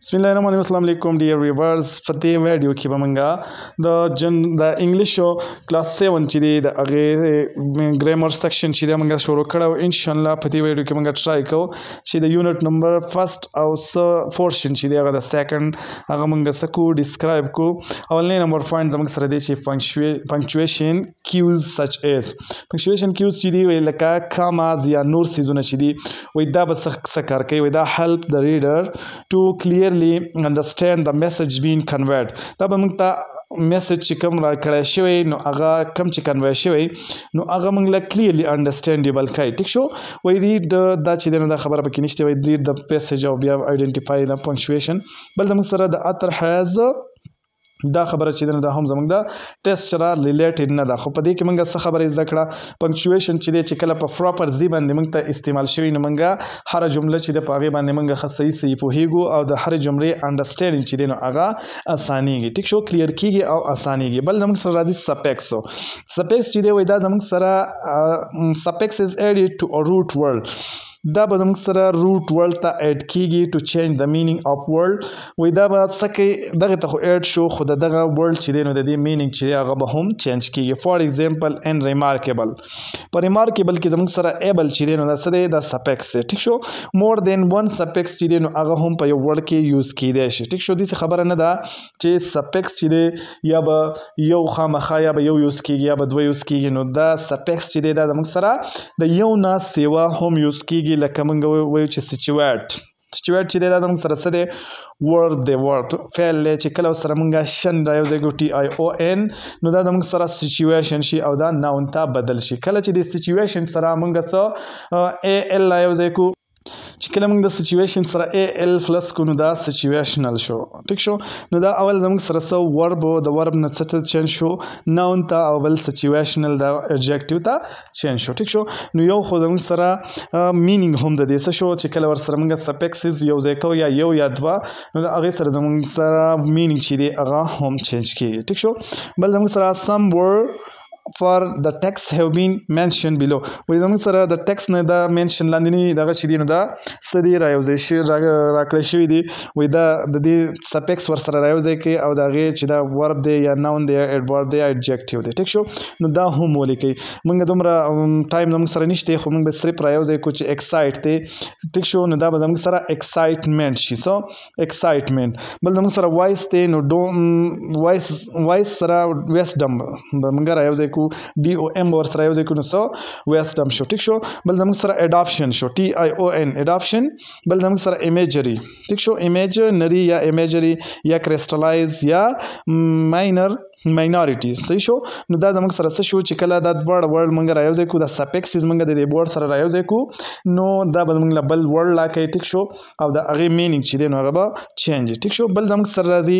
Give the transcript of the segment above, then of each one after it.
Bismillahirrahmanirrahim. Assalamu alaikum dear viewers. په دې ویډیو کې به موږ د انګلیش کلاس 7 چې دی د هغې ګرامر سیکشن چې دی موږ شروع کړی او انشاءالله په دې ویډیو کې موږ ټرای کوو چې د یونټ نمبر فرست او څه پورشن چې دی هغه د سیکنډ هغه موږ څه کوو ډسکرایب کوو. اولنی نمبر پوینټ زموږ سره دی چې پنکچویشن کیوز سچ ایز پنکچویشن کیوز چې دی وایي لکه کاماز یا نور څیزونه چې دي وایي دا به څه کار کوي وایي دا هیلپ د ریډر ټو کلیئرلی understand the message being conveyed. دا به موږ ته میسج چې کوم را کړی شوی نو هغه کوم چې کنوی شوی نو هغه موږ له کلیرلی انډرسټینډیبل کوي. ټیک شو وایي ریډ دا چې دی نو دا خبره پکې نشته وایي ریډ د پیسج او بیا آیډنټیفای د پنکچویشن. بل زموږ سره د اتر هیز دا خبره چې دی نو دا هم زموږ د ټیسټ سره ریلیټډ نه ده خو په دې کې موږ څه خبره زده کړه پنکچویشن چې دی چې کله په پراپر زی باندې موږ ته استعمال شوي نو موږ هره جمله چې دی په هغې باندې موږ ښه صحیح پوهیږو او د هرې جملې انډرسټینډینګ چې دی نو هغه اسانیږي. ټیک شو کلیر کیږي او اسانیږي. بل زموږ سره راځي سپیکس. سپیکس چې دی وایي دا زموږ سره سپیکس از ایډډ ټو ا روټ ورډ. دا به زموږ سره روټ ورډ ته ایډ کیږي ټو چینج د مینینګ اف ورډ. وایي دا به څه کوي دغې ته خو ایډ شو خو د دغه ورډ چې دی نو د دې مینینګ چې دی هغه به هم چینج کیږي. فار ایگزامپل ان ریمارکیبل. په ریمارکیبل کې زموږ سره ایبل چې دی نو دا څه دی دا سپیکس دی. ټیک شو مور دین ون سپیکس چې دی نو هغه هم په یو ورډ کې یوز کیدی شي. ټیک شو داسې خبره نه ده چې سپیکس چې دی یا به یو خامخا یا به یو یوز کیږي یا به دوه یوز کیږي. نو دا سپیکس چې دی دا زموږ سره د یو نه سیوا هم یوز کیږي لکه موږ وایو چې سچویټ چې دی دا زموږ سره څه دی ورډ دی ورډ فعل دی چې کله ورسره موږ شن رایوځای کړو ټي آی او ان نو دا زموږ سره سچویشن شي او دا ناون ته بدل شي. کله چې د سچویشن سره موږ څه ای ال رایوځای کړو چې کله موږ د سچویشن سره ای ال پلس کو نو دا سچویشنل شو. ټیک شو نو دا اول زموږ سره څه ورب د ورب نه څه چینج شو ناون ته او بل سچویشنل د ایڈجیکټیو ته چینج شو. ټیک شو نو یو خو زموږ سره مینینګ هم د دې څه شو چې کله ورسره موږ سپیکسز یو ځای کوو یا یو یا دوه نو د هغې سره زموږ سره مینینګ چې دی هغه هم چینج کیږي. ټیک شو بل زموږ سره سم ورډ for the text have been mentioned below. وایي زموږ سره د ټیکس نه دا منشن لاندې دغه چې دی نو دا څه دی رایوځای شوي راکړی شوي دي. وایي دا د دې سپیکس ورسره رایوځای کوي او د هغې چې دا ورب دی یا ناون دی یا ایډورب دی یا ایډجیکټیو دی. ټیک شو نو دا هم ولیکئ. موږ دومره ټایم زموږ سره نشته خو موږ به صرف رایوځای کړو چې ایکسایټ دی. ټیک شو نو دا به زموږ سره ایکسایټمنټ شي. سو ایکسایټمنټ. بل زموږ سره وایس دی نو وایس سره ویسډم به موږ رایوځای ډي او ام ورسره یوځای کړو نو څه ویسټم شو. ټیک شو بل زموږ سره اډاپشن شو ټي آی او ان اډاپشن. بل زموږ سره ایمیجري. ټیک شو ایمیجنري یا ایمیجري یا کرسټلایز یا ماینورټي. صحیح شو نو دا زموږ سره څه شو چې کله دا دواړه ورډ موږ رایوځای کړو دا سپیکسز موږ د دې ورډ سره رایوځای کړو نو دا به موږ له بل ورډ لا کوي. ټیک شو او د هغې مینینګ چې دی نو هغه به چینج. ټیک شو بل زموږ سره راځي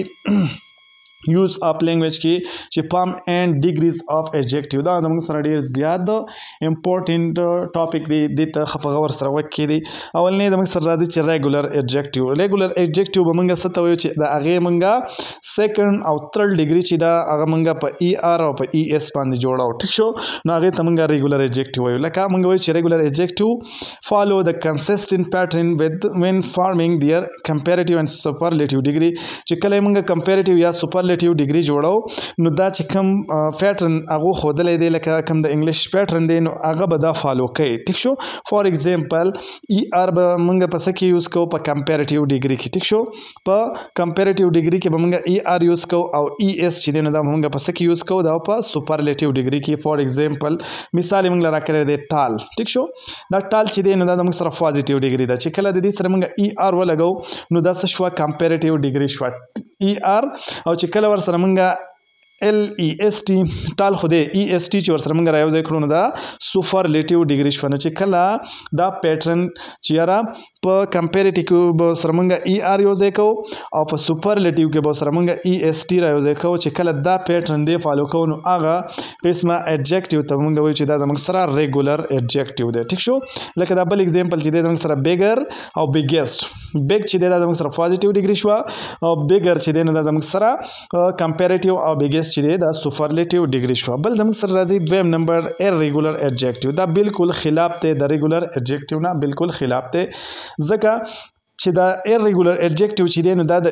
use of language کې چې form and degrees of adjective. دا زموږ سره ډېر زیات امپورټنټ ټاپک دی دې ته ښه په غور سره وکړئ دی. اولنی زموږ سره راځي چې ریګولر ایډجیکټیو. ریګولر ایډجیکټیو به موږ څه ته وایو چې د هغې موږ سیکنډ او تھرډ ډیګري چې دا هغه موږ په ای آر او په ای ایس باندې جوړو. ټیک شو نو هغې ته موږ ریګولر ایډجیکټیو وایو. لکه موږ وایو چې ریګولر ایډجیکټیو فالو د کنسسټنټ پیټرن with when forming their comparative and superlative degree. چې کله موږ comparative یا superlative ډیګري جوړو نو دا چې کوم پیټرن هغه ښودلی دی لکه کوم د انګلیش پیټرن دی نو هغه به دا فالو کوي. ټیک شو فار ایگزامپل ای آر به موږ په څه کې یوز کوو په کمپیریټیو ډیګري کې. ټیک شو په کمپیریټیو ډیګري کې به موږ ای آر یوز کوو او ای ایس چې دی نو دا موږ په څه کې یوز کوو دا په سوپرلیټیو ډیګري کې. فار ایگزامپل مثال یې موږ له راکړی دی ټال. ټیک شو دا ټال چې دی نو دا زموږ سره پازیټیو ډیګري ده چې کله د دې سره موږ ای آر ولګو نو دا څه شوه کمپیریټیو ډیګري شوه ای آر. او چې کله ورسره موږ ال ای اس ټي ټال خو دی ای اس ټي چې ورسره موږ رایوځای کړو نو دا سوپرلیټیو ډیګري شوه. نو چې کله دا پیټرن چې یاره په کمپیریټیو کې به سره موږ ای آر یوځای کوو او په سوپرلیټیو کې به سره موږ ای اس ټي رایوځای کوو. چې کله دا پیټرن دی فالو کوو نو هغه قسمه ایډجیکټیو ته موږ وایو چې دا زموږ سره ریګولر ایډجیکټیو دی. ټیک شو لکه دا بل اگزامپل چې دی زموږ سره بیګر او بیګیسټ. بیګ چې دی دا زموږ سره پازیټیو ډیګري شوه او بیګر چې دی نو دا زموږ سره کمپیریټیو او بیګیسټ چې دی دا سوپرلیټیو ډیګري شوه. بل زموږ سره راځي دویم نمبر ایرریګولر ایډجیکټیو. دا بالکل خلاف دی د ریګولر ایډجیکټیو نه بالکل خلاف دی ځکه چې دا irregular adjective چې دی نو دا د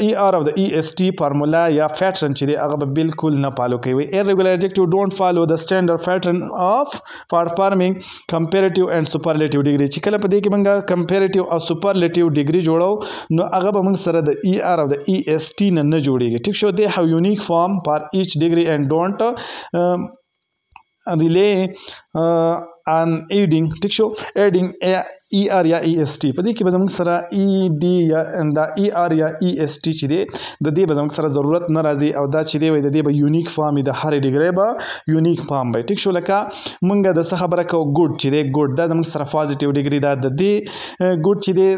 ER او د EST فارمولا یا پیټرن چې دی هغه به بالکل نه فالو کوي. irregular adjective don't follow the standard pattern of forming comparative and superlative degree. چې کله په دې کې موږ comparative او superlative degree جوړو نو هغه به موږ سره د ER او د EST نه جوړیږي. ټیک شو. they have unique form for each degree and don't rely on adding. ټیک شو. adding ER یا EST په دې کې به موږ سره ED یا دا ER یا EST چې دی د دې به موږ سره ضرورت نه راځي او دا چې دی د دې به یونیک فارم د هر ډیګري به یونیک فارم وي. ټیک شو. لکه موږ د څه خبره کوو ګډ چې دی ګډ دا موږ سره پوزټیو ډیګري دا د دې ګډ چې دی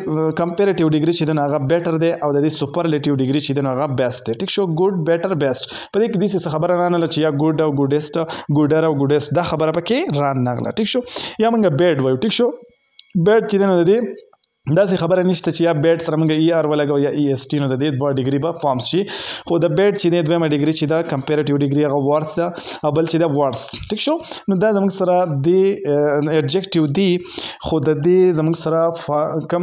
کمپیریټیو ډیګري چې دی هغه بیټر دی او د دې سپرلیټیو ډیګري چې دی هغه بیسټ دی. ټیک شو. ګډ بیټر بیسټ په دې کې د څه خبره نه لچ یا ګډ او ګډست ګډر او ګډست دا خبره پکې ران نغله. ټیک شو. یا موږ بیډ وایو. ټیک شو. بیډ چې دی نو د دې داسې خبره نشته چې یا بیډ سره موږ ER ولګو یا EST نو د دې دوه ډیګري به فارم شي خو د بیډ چې دی دویمه ډیګري چې دا کمپیریټیو ډیګري هغه ورث ده او بل چې دا ورث. ټیک شو. نو دا زموږ سره د ایڈجیکټیو دی خو د دې زموږ سره کم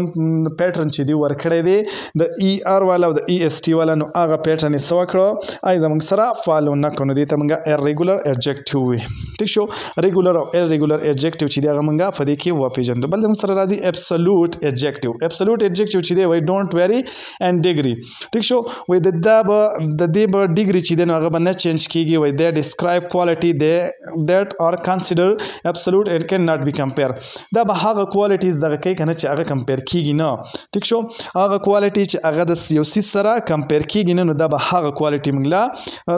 پیټرن چې دی ورکړی دی د ER والا او د EST والا نو هغه پیټرن یې څه وکړو ای زموږ سره فالو نه کړو نو دې ته موږ irregular adjective وي. ټیک شو. ریګولر او irregular adjective چې دی هغه موږ په دې کې وپېژندو. بل زموږ سره راځي absolute adjective. absolute adjective چې دی وای don't vary and degree. ټیک شو. وای د دې به ډیګري چې دی نو هغه به نه چینج کیږي. وای they describe quality that are considered absolute and cannot be compared. دا به هغه کوالټیز دغه کوي کنه چې هغه کمپیر کیږي نه. ټیک شو. هغه کوالټي چې هغه د یو څه سره کمپیر کیږي نه نو دا به هغه کوالټي موږ لا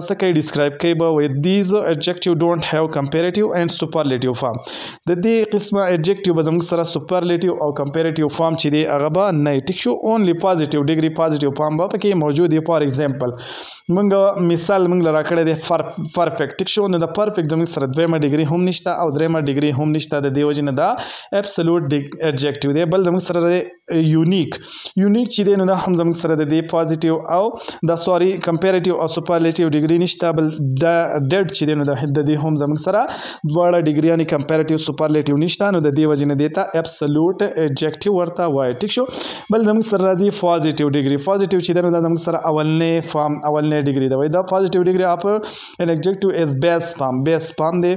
څه کوي ډیسکرایب کوي به وای these adjective don't have comparative and superlative form. د دې قسمه adjective به زموږ سره superlative او comparative form چې دی هغه به نه. ټیک شو. اونلی پوزټیو ډیګري پوزټیو فارم به پکې موجود دی. فار ایگزامپل موږ مثال موږ لرا کړی دی پرفیکټ. ټیک شو. نو د پرفیکټ زموږ سره دویمه ډیګري هم نشته او دریمه ډیګري هم نشته د دې وجې نه دا absolute adjective دی. بل زموږ سره یونیک چې دی نو دا هم زموږ سره د دې پوزټیو او دا سوري کمپیریټیو او سپرلیټیو ډیګري نشته. بل دا ډیډ چې دی نو د دې هم زموږ سره دواړه ډیګري یعنی کمپیریټیو سپرلیټیو نشته نو د دې وجې نه دی ته absolute adjective ورته وایي. ټیک شو. بل زموږ سره راځي پوزټیو ډیګري. پوزټیو چې دی نو دا زموږ سره اولنې فارم اولنې ډیګري دا وایي دا پوزټیو ډیګري اپ ان ایڈجیکټیو از بیس فارم دی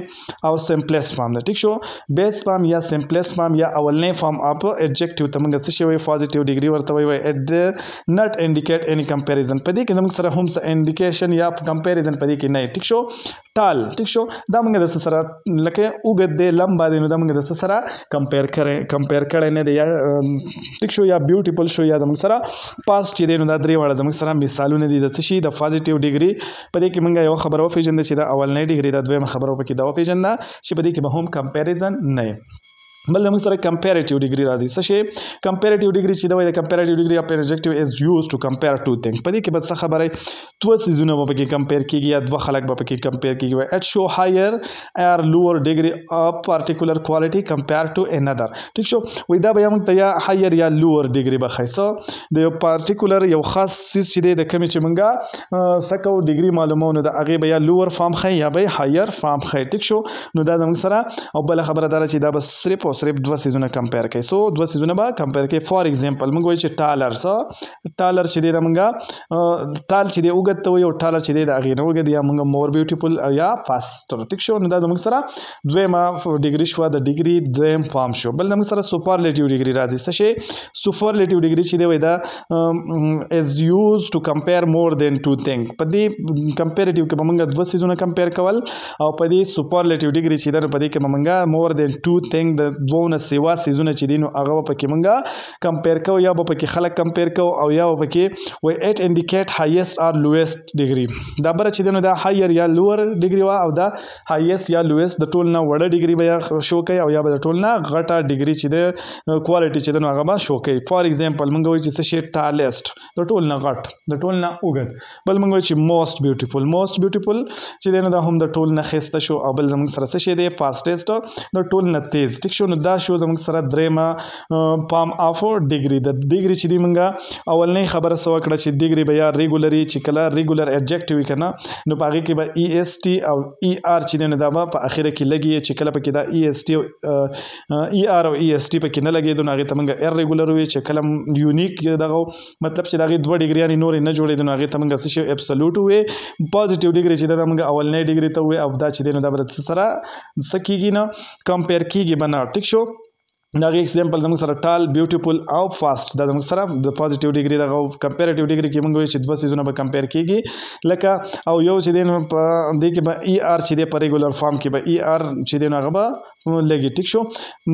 او سمپلیس فارم دی. ټیک شو. بیس فارم یا سمپلیس فارم یا اولنې فارم اپ ایڈجیکټیو ته موږ څه شی وایي پوزټیو ډیګري ورته وایي اټ ناٹ انډیکیټ اني کمپیریزن. په دې کې زموږ سره هم څه انډیکیشن یا کمپیریزن په دې کې نه. ټیک شو. ټال. ټیک شو. دا موږ د سره لکه اوږد دی لمبا دی نو دا موږ د سره کمپیر کړی نه دی. ټیک شو. یا بیوټیفل شو یا زموږ سره پاس چې دی نو دا درې واړه زموږ سره مثالونه دي د څه شي د پوزټیو ډیګري. په دې کې موږ یو خبره وپېژنده چې دا اولنۍ ډیګري دا دویمه خبره پکې دا وپېژنده چې په دې کې به هم کمپیریزن نه. بل زموږ سره کمپیریټیو ډیګري راځي. څه شی کمپیریټیو ډیګري چې دا وایي د کمپیریټیو ډیګري اف ایڈجیکټیو از یوزډ ټو کمپیر ټو تھنګ. په دې کې به څه خبره دوه څیزونه به پکې کمپیر کیږي یا دوه خلک به پکې کمپیر کیږي. وایي اټ شو هایر اور لوور ډیګري اف پارټیکولر کوالټي کمپیر ټو انادر. ټیک شو. وایي دا به موږ ته یا هایر یا لوور ډیګري به ښایي څه د یو پارټیکولر یو خاص څیز چې دی د کمې چې موږ څه کوو ډیګري معلومو نو د هغې به یا لوور فارم ښایي یا به هایر فارم ښایي. ټیک شو. نو دا زموږ سره او بله خبره دا ده چې دا به صرف او صرف دوه څیزونه کمپیر کوي. سو دوه څیزونه به کمپیر کوي. فار ایگزامپل موږ وایو چې ټالر چې دی دا موږ ټال چې دی اوږد ته وایو او ټالر چې دی د هغې نه اوږد یا موږ مور بیوټیفل یا فاسټر. ټیک شو. نو دا زموږ سره دویمه ډیګري شوه د ډیګري دویم فارم شو. بل زموږ سره سپرلیټیو ډیګري راځي. څه شی سپرلیټیو ډیګري چې دی وایي دا از یوز ټو کمپیر مور دین ټو تھنګ. په دې کمپیریټیو کې به موږ دوه څیزونه کمپیر کول او په دې سپرلیټیو ډیګري چې دی په دې کې به موږ مور دین ټو تھنګ د دوه نه سوا څیزونه چې دي نو هغه به پکې موږ کمپیر کوو یا به پکې خلک کمپیر کوو او یا به پکې وایي اټ انډیکیټ هایست اور لویسټ ډیګري. دا بره چې دی نو دا هایر یا لوور ډیګري وه او دا هایست یا لویسټ د ټول نه وړه ډیګري به یا شو کوي او یا به د ټول نه غټه ډیګري چې دی کوالټي چې دی نو هغه به شو کوي. فار ایگزامپل موږ وایو چې څه شی ټالېسټ د ټول نه غټ د ټول نه اوږد. بل موږ وایو چې موسټ بیوټیفل چې دی نو دا هم د ټول نه ښایسته شو او بل زموږ سره څه شی دی فاسټېسټ د ټول نه تیز. ټیک شو. شو نو دا شو زموږ سره درېمه فارم اف ډیګري د ډیګري چې دی موږ اولنۍ خبره سوه کړه چې ډیګري به یا ریګولري چې کله ریګولر ایډجکټیو وي که نه نو په هغې کې به ای ایس ټي او ای آر چې دی نو دا به په اخره کې لګي چې کله پکې دا ای ایس ټي ای آر او ای ایس ټي پکې نه لګېدو نو هغې ته موږ ایرریګولر وي چې کله یونیک دغه مطلب چې د هغې دوه ډیګریانې نورې نه جوړېدو نو هغې ته موږ څه شی ابسلوټ ووایې پازیټیو ډیګري چې دا موږ اولنۍ ډیګري ته ووایو او دا چې دی نو دا به د څه سره څه کېږي نه کمپیر کېږي به نه ټیک شو دا غي اگزامپل زموږ سره ټال بیوټیفول او فاست دا زموږ سره د پازیټیو ډیګري دغه کمپیریټیو ډیګري کې موږ وایو چې دوه څیزونه به کمپیر کېږي لکه او یو چې دی نو په دې کې به ای آر چې دی په ریګولر فارم کې به ای آر چې دی نو هغه به لګي ټیک شو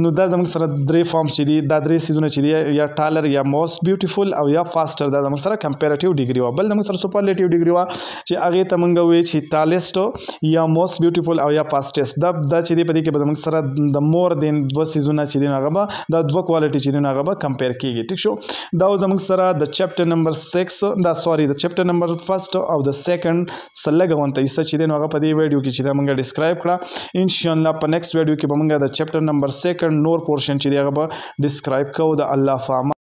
نو دا زموږ سره درې فارم چې دي دا درې څیزونه چې دي یا ټالر یا موست بیوټیفول او یا فاسټر دا زموږ سره کمپیریټیو ډیګري وه بل زموږ سره سوپرلیټیو ډیګري وه چې هغې ته موږ وایو چې ټالېسټ یا موست بیوټیفول او یا فاسټېسټ دا چې دی په دې کې به زموږ سره د مور دین دوه څیزونه چې دي هغه به دا دوه کوالټي چې دي هغه به کمپیر کېږي ټیک شو دا زموږ سره د چپټر نمبر 6 دا سوري د چپټر نمبر 1 او د سیکنډ څه لږه غونته حصه چې دی نو هغه په دې ویډیو کې چې دا موږ ډسکرایب کړه انشاءالله په نیکسټ ویډیو کې به موږ د چپټر نمبر 2 نور پورشن چې دی هغه به ډسکرایب کوو د الله په امان